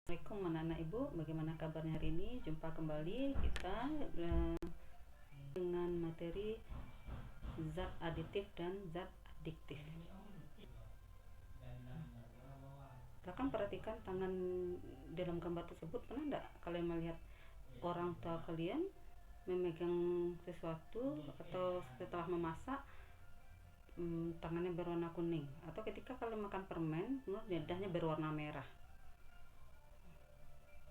Assalamualaikum anak-anak ibu, bagaimana kabarnya hari ini? Jumpa kembali kita dengan materi zat aditif dan zat adiktif. Silakan perhatikan tangan dalam gambar tersebut. Pernah tidak kalian melihat orang tua kalian memegang sesuatu atau setelah memasak tangannya berwarna kuning, atau ketika kalian makan permen lidahnya berwarna merah?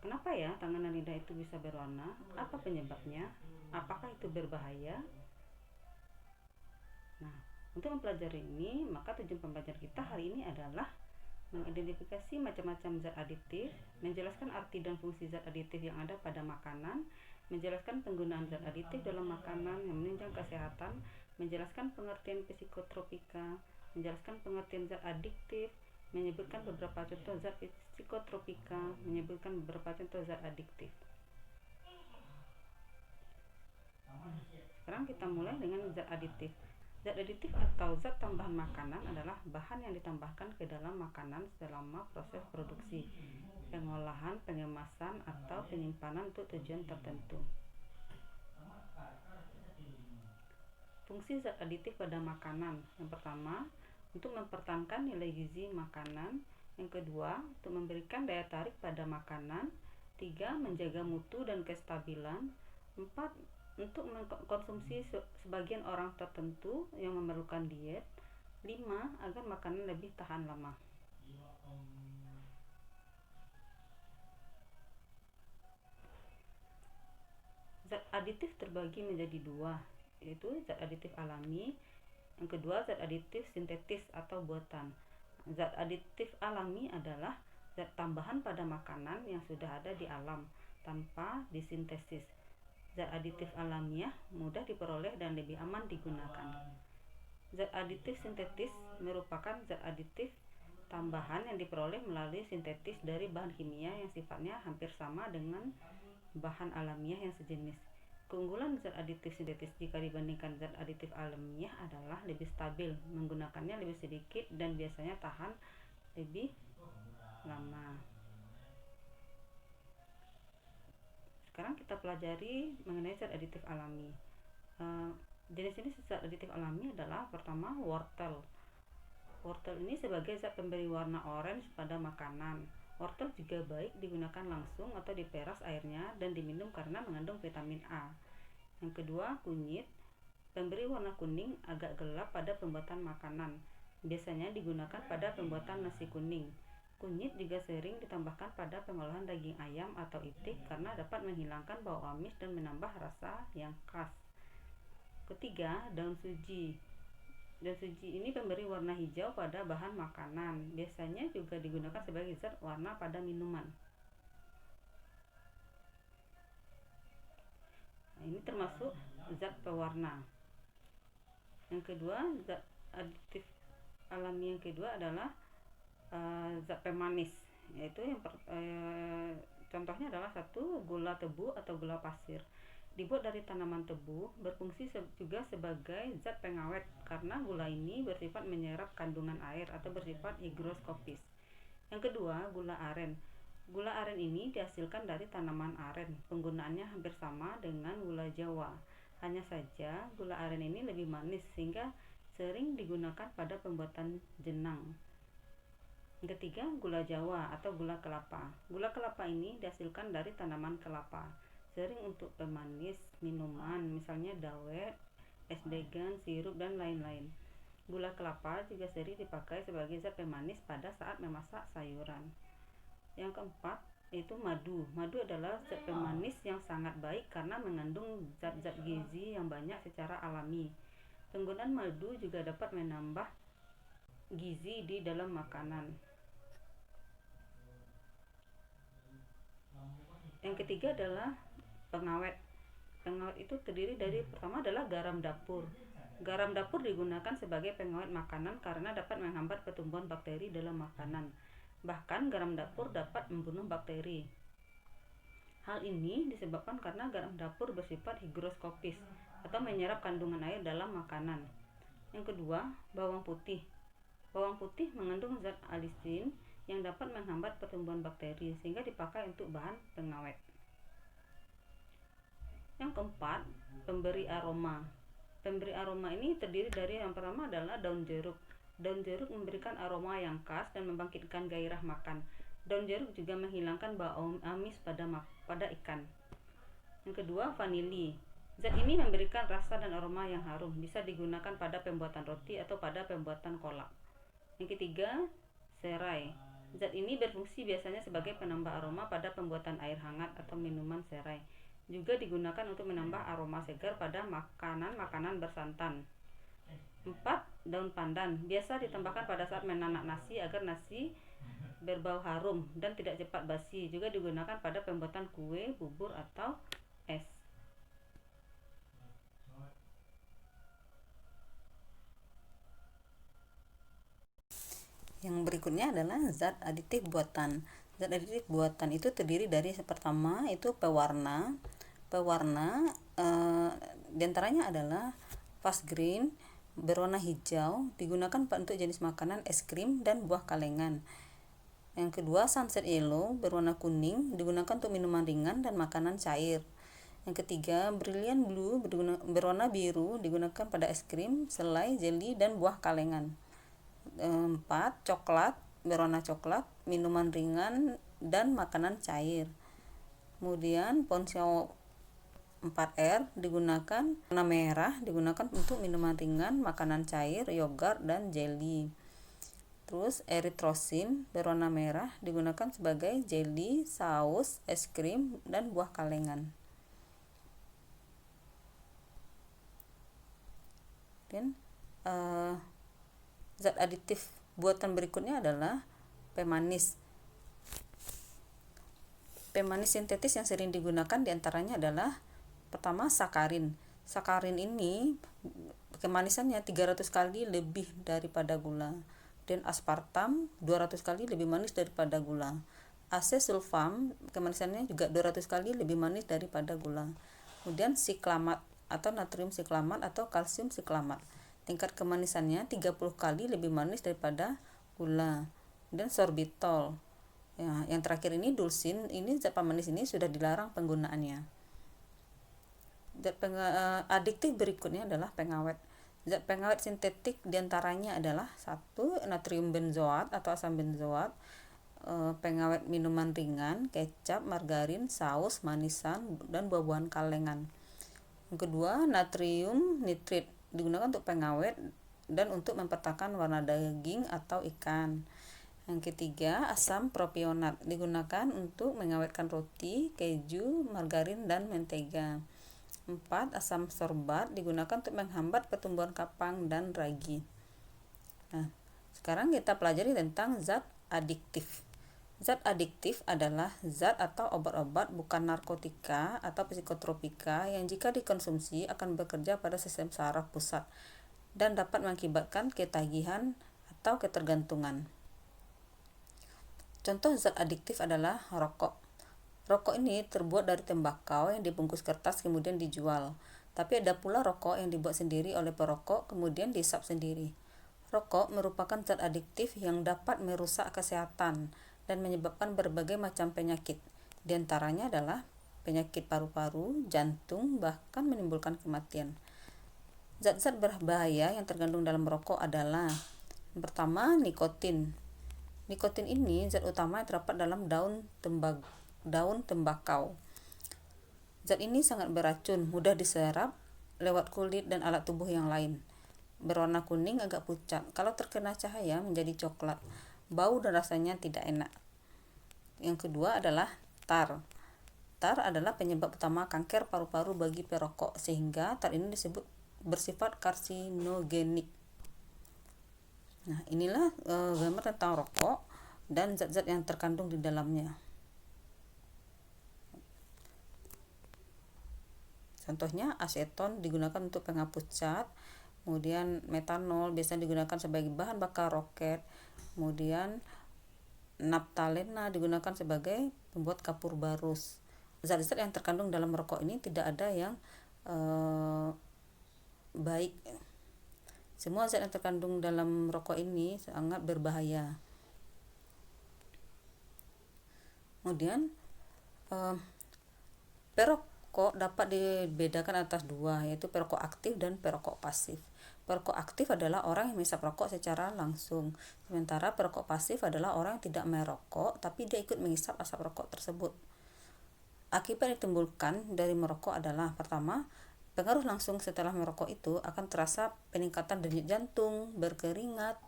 Kenapa ya tangan dan lidah itu bisa berwarna? Apa penyebabnya? Apakah itu berbahaya? Nah, untuk mempelajari ini, maka tujuan pembelajaran kita hari ini adalah mengidentifikasi macam-macam zat aditif, menjelaskan arti dan fungsi zat aditif yang ada pada makanan, menjelaskan penggunaan zat aditif dalam makanan yang menunjang kesehatan, menjelaskan pengertian psikotropika, menjelaskan pengertian zat adiktif, menyebutkan beberapa contoh zat psikotropika, menyebutkan beberapa contoh zat adiktif. Sekarang kita mulai dengan zat aditif. Zat aditif atau zat tambahan makanan adalah bahan yang ditambahkan ke dalam makanan selama proses produksi, pengolahan, pengemasan, atau penyimpanan untuk tujuan tertentu. Fungsi zat aditif pada makanan: yang pertama, untuk mempertahankan nilai gizi makanan. Yang kedua, untuk memberikan daya tarik pada makanan. 3, menjaga mutu dan kestabilan. 4, untuk mengkonsumsi sebagian orang tertentu yang memerlukan diet. 5, agar makanan lebih tahan lama. Zat aditif terbagi menjadi dua, yaitu zat aditif alami. Yang kedua, zat aditif sintetis atau buatan. Zat aditif alami adalah zat tambahan pada makanan yang sudah ada di alam tanpa disintesis. Zat aditif alamiah mudah diperoleh dan lebih aman digunakan. Zat aditif sintetis merupakan zat aditif tambahan yang diperoleh melalui sintetis dari bahan kimia yang sifatnya hampir sama dengan bahan alamiah yang sejenis. Keunggulan zat aditif sintetis jika dibandingkan zat aditif alamiah adalah lebih stabil, menggunakannya lebih sedikit, dan biasanya tahan lebih lama. Sekarang kita pelajari mengenai zat aditif alami. Jenis-jenis zat aditif alami adalah: pertama, wortel. Wortel ini sebagai zat pemberi warna orange pada makanan. Wortel juga baik digunakan langsung atau diperas airnya dan diminum karena mengandung vitamin A. Yang kedua, kunyit. Pemberi warna kuning agak gelap pada pembuatan makanan. Biasanya digunakan pada pembuatan nasi kuning. Kunyit juga sering ditambahkan pada pengolahan daging ayam atau itik karena dapat menghilangkan bau amis dan menambah rasa yang khas. Ketiga, daun suji. Daun suji ini pemberi warna hijau pada bahan makanan. Biasanya juga digunakan sebagai zat warna pada minuman. Nah, ini termasuk zat pewarna. Yang kedua, zat aditif alami yang kedua adalah zat pemanis, yaitu contohnya adalah 1, gula tebu atau gula pasir. Dibuat dari tanaman tebu, berfungsi juga sebagai zat pengawet karena gula ini bersifat menyerap kandungan air atau bersifat higroskopis. Yang kedua, gula aren. Gula aren ini dihasilkan dari tanaman aren. Penggunaannya hampir sama dengan gula Jawa. Hanya saja gula aren ini lebih manis sehingga sering digunakan pada pembuatan jenang. Yang ketiga, gula Jawa atau gula kelapa. Gula kelapa ini dihasilkan dari tanaman kelapa. Sering untuk pemanis minuman, misalnya dawet, es degan, sirup, dan lain-lain. Gula kelapa juga sering dipakai sebagai zat pemanis pada saat memasak sayuran. Yang keempat, yaitu madu. Madu adalah zat pemanis yang sangat baik karena mengandung zat-zat gizi yang banyak secara alami. Penggunaan madu juga dapat menambah gizi di dalam makanan. Yang ketiga adalah pengawet. Pengawet itu terdiri dari, pertama adalah garam dapur. Garam dapur digunakan sebagai pengawet makanan karena dapat menghambat pertumbuhan bakteri dalam makanan. Bahkan garam dapur dapat membunuh bakteri. Hal ini disebabkan karena garam dapur bersifat higroskopis atau menyerap kandungan air dalam makanan. Yang kedua, bawang putih. Bawang putih mengandung zat alisin yang dapat menghambat pertumbuhan bakteri sehingga dipakai untuk bahan pengawet. Yang keempat, pemberi aroma. Pemberi aroma ini terdiri dari yang pertama adalah daun jeruk. Daun jeruk memberikan aroma yang khas dan membangkitkan gairah makan. Daun jeruk juga menghilangkan bau amis pada ikan. Yang kedua, vanili. Zat ini memberikan rasa dan aroma yang harum, bisa digunakan pada pembuatan roti atau pada pembuatan kolak. Yang ketiga, serai. Zat ini berfungsi biasanya sebagai penambah aroma pada pembuatan air hangat atau minuman serai. Juga digunakan untuk menambah aroma segar pada makanan-makanan bersantan. 4. Daun pandan. Biasa ditambahkan pada saat menanak nasi agar nasi berbau harum dan tidak cepat basi. Juga digunakan pada pembuatan kue, bubur, atau es. Yang berikutnya adalah zat aditif buatan. Zat aditif buatan itu terdiri dari pertama itu pewarna. Pewarna diantaranya adalah fast green berwarna hijau, digunakan untuk jenis makanan es krim dan buah kalengan. Yang kedua, sunset yellow berwarna kuning, digunakan untuk minuman ringan dan makanan cair. Yang ketiga, brilliant blue berwarna biru, digunakan pada es krim, selai, jelly, dan buah kalengan. 4. Coklat berwarna coklat, minuman ringan dan makanan cair. Kemudian Ponsel 4R digunakan warna merah, digunakan untuk minuman ringan, makanan cair, yogurt, dan jelly. Terus eritrosin berwarna merah digunakan sebagai jelly, saus, es krim, dan buah kalengan. Dan zat aditif buatan berikutnya adalah pemanis. Pemanis sintetis yang sering digunakan diantaranya adalah pertama, sakarin. Sakarin ini kemanisannya 300 kali lebih daripada gula. Dan aspartam 200 kali lebih manis daripada gula. Acesulfam kemanisannya juga 200 kali lebih manis daripada gula. Kemudian siklamat atau natrium siklamat atau kalsium siklamat. Tingkat kemanisannya 30 kali lebih manis daripada gula. Dan sorbitol. Ya, yang terakhir ini dulsin, ini zat pemanis ini sudah dilarang penggunaannya. Zat adiktif berikutnya adalah pengawet. Zat pengawet sintetik diantaranya adalah 1. Natrium benzoat atau asam benzoat, pengawet minuman ringan, kecap, margarin, saus, manisan, dan buah-buahan kalengan. Yang kedua, natrium nitrit digunakan untuk pengawet dan untuk mempertahankan warna daging atau ikan. Yang ketiga, asam propionat digunakan untuk mengawetkan roti, keju, margarin, dan mentega. 4. Asam sorbat digunakan untuk menghambat pertumbuhan kapang dan ragi. Nah, sekarang kita pelajari tentang zat adiktif. Zat adiktif adalah zat atau obat-obat bukan narkotika atau psikotropika yang jika dikonsumsi akan bekerja pada sistem saraf pusat dan dapat mengakibatkan ketagihan atau ketergantungan. Contoh zat adiktif adalah rokok. Rokok ini terbuat dari tembakau yang dibungkus kertas kemudian dijual. Tapi ada pula rokok yang dibuat sendiri oleh perokok kemudian dihisap sendiri. Rokok merupakan zat adiktif yang dapat merusak kesehatan dan menyebabkan berbagai macam penyakit. Di antaranya adalah penyakit paru-paru, jantung, bahkan menimbulkan kematian. Zat-zat berbahaya yang terkandung dalam rokok adalah yang pertama, nikotin. Nikotin ini zat utama yang terdapat dalam daun tembakau. Zat ini sangat beracun, mudah diserap lewat kulit dan alat tubuh yang lain. Berwarna kuning agak pucat. Kalau terkena cahaya menjadi coklat. Bau dan rasanya tidak enak. Yang kedua adalah tar. Tar adalah penyebab utama kanker paru-paru bagi perokok, sehingga tar ini disebut bersifat karsinogenik. Nah, inilah gambar tentang rokok dan zat-zat yang terkandung di dalamnya. Contohnya aseton digunakan untuk penghapus cat, kemudian metanol biasanya digunakan sebagai bahan bakar roket, kemudian naptalena digunakan sebagai pembuat kapur barus. Zat-zat yang terkandung dalam rokok ini tidak ada yang baik. Semua zat yang terkandung dalam rokok ini sangat berbahaya. Kemudian perokok dapat dibedakan atas dua, yaitu perokok aktif dan perokok pasif. Perokok aktif adalah orang yang menghisap rokok secara langsung, sementara perokok pasif adalah orang yang tidak merokok tapi dia ikut menghisap asap rokok tersebut. Akibat yang ditimbulkan dari merokok adalah, pertama, pengaruh langsung setelah merokok itu akan terasa peningkatan denyut jantung, berkeringat,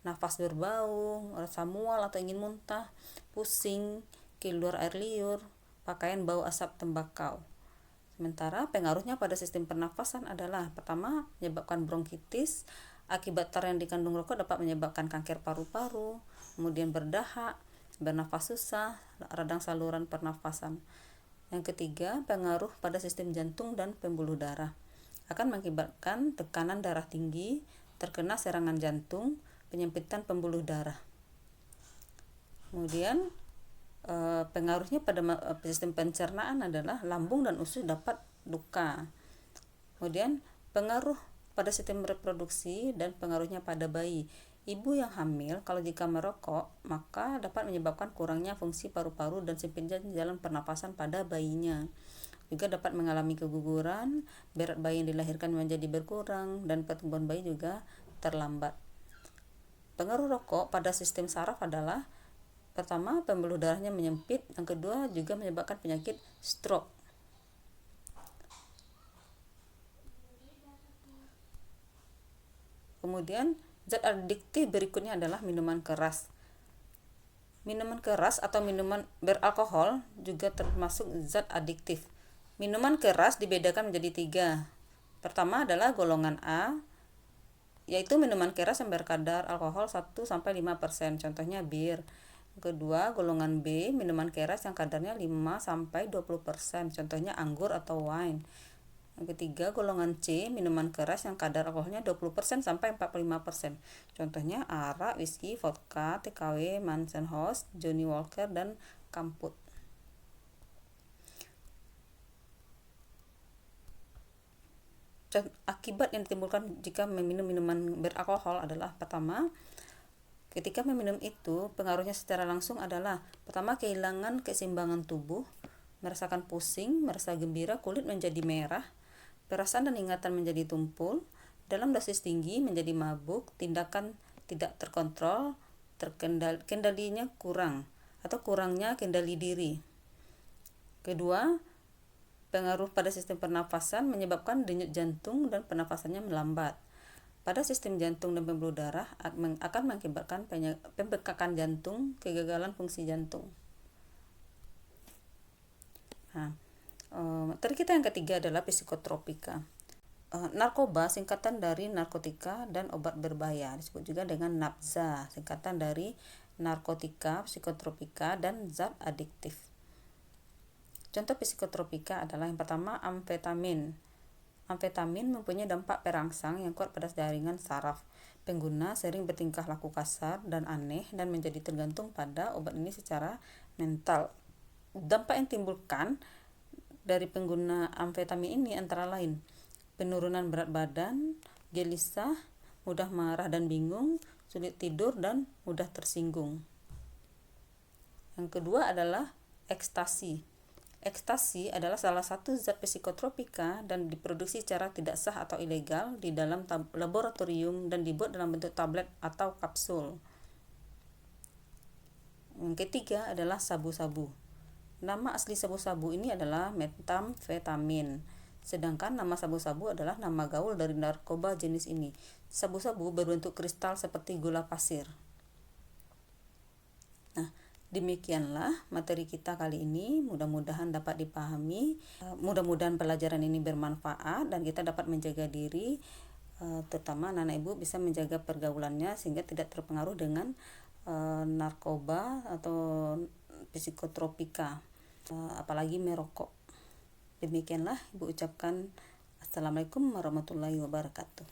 nafas berbau, rasa mual atau ingin muntah, pusing, keluar air liur, pakaian bau asap tembakau. Sementara pengaruhnya pada sistem pernafasan adalah, pertama, menyebabkan bronkitis. Akibat tar yang dikandung rokok dapat menyebabkan kanker paru-paru, kemudian berdahak, bernafas susah, radang saluran pernafasan. Yang ketiga, pengaruh pada sistem jantung dan pembuluh darah. Akan mengakibatkan tekanan darah tinggi, terkena serangan jantung, penyempitan pembuluh darah. Kemudian pengaruhnya pada sistem pencernaan adalah lambung dan usus dapat luka. Kemudian pengaruh pada sistem reproduksi dan pengaruhnya pada bayi. Ibu yang hamil kalau jika merokok maka dapat menyebabkan kurangnya fungsi paru-paru dan sempitnya jalan pernapasan pada bayinya. Juga dapat mengalami keguguran, berat bayi yang dilahirkan menjadi berkurang, dan pertumbuhan bayi juga terlambat. Pengaruh rokok pada sistem saraf adalah, pertama, pembuluh darahnya menyempit, yang kedua juga menyebabkan penyakit stroke. Kemudian zat adiktif berikutnya adalah minuman keras. Minuman keras atau minuman beralkohol juga termasuk zat adiktif. Minuman keras dibedakan menjadi 3. Pertama adalah golongan A, yaitu minuman keras yang berkadar alkohol 1-5%, contohnya bir. Kedua, golongan B, minuman keras yang kadarnya 5-20%, contohnya anggur atau wine. Yang ketiga, golongan C, minuman keras yang kadar alkoholnya 20%-45%, contohnya arak, whisky, vodka, TKW, Mansenhouse, Johnny Walker, dan Kamput. Akibat yang ditimbulkan jika meminum minuman beralkohol adalah, pertama, ketika meminum itu, pengaruhnya secara langsung adalah, pertama, kehilangan keseimbangan tubuh, merasakan pusing, merasa gembira, kulit menjadi merah, perasaan dan ingatan menjadi tumpul, dalam dosis tinggi menjadi mabuk, tindakan tidak terkontrol, kendalinya kurang atau kurangnya kendali diri. Kedua, pengaruh pada sistem pernafasan menyebabkan denyut jantung dan pernafasannya melambat. Pada sistem jantung dan pembuluh darah akan mengakibatkan pembekakan jantung, kegagalan fungsi jantung. Materi kita yang ketiga adalah psikotropika. Narkoba singkatan dari narkotika dan obat berbahaya, disebut juga dengan NABZA, singkatan dari narkotika, psikotropika, dan zat adiktif. Contoh psikotropika adalah, yang pertama, amfetamin. Amfetamin mempunyai dampak perangsang yang kuat pada jaringan saraf. Pengguna sering bertingkah laku kasar dan aneh dan menjadi tergantung pada obat ini secara mental. Dampak yang timbulkan dari pengguna amfetamin ini antara lain penurunan berat badan, gelisah, mudah marah dan bingung, sulit tidur, dan mudah tersinggung. Yang kedua adalah ekstasi. Ekstasi adalah salah satu zat psikotropika dan diproduksi secara tidak sah atau ilegal di dalam laboratorium dan dibuat dalam bentuk tablet atau kapsul. Yang ketiga adalah sabu-sabu. Nama asli sabu-sabu ini adalah metamfetamin, sedangkan nama sabu-sabu adalah nama gaul dari narkoba jenis ini. Sabu-sabu berbentuk kristal seperti gula pasir. Demikianlah materi kita kali ini, mudah-mudahan dapat dipahami, mudah-mudahan pelajaran ini bermanfaat dan kita dapat menjaga diri, terutama anak-anak ibu bisa menjaga pergaulannya sehingga tidak terpengaruh dengan narkoba atau psikotropika, apalagi merokok. Demikianlah ibu ucapkan assalamualaikum warahmatullahi wabarakatuh.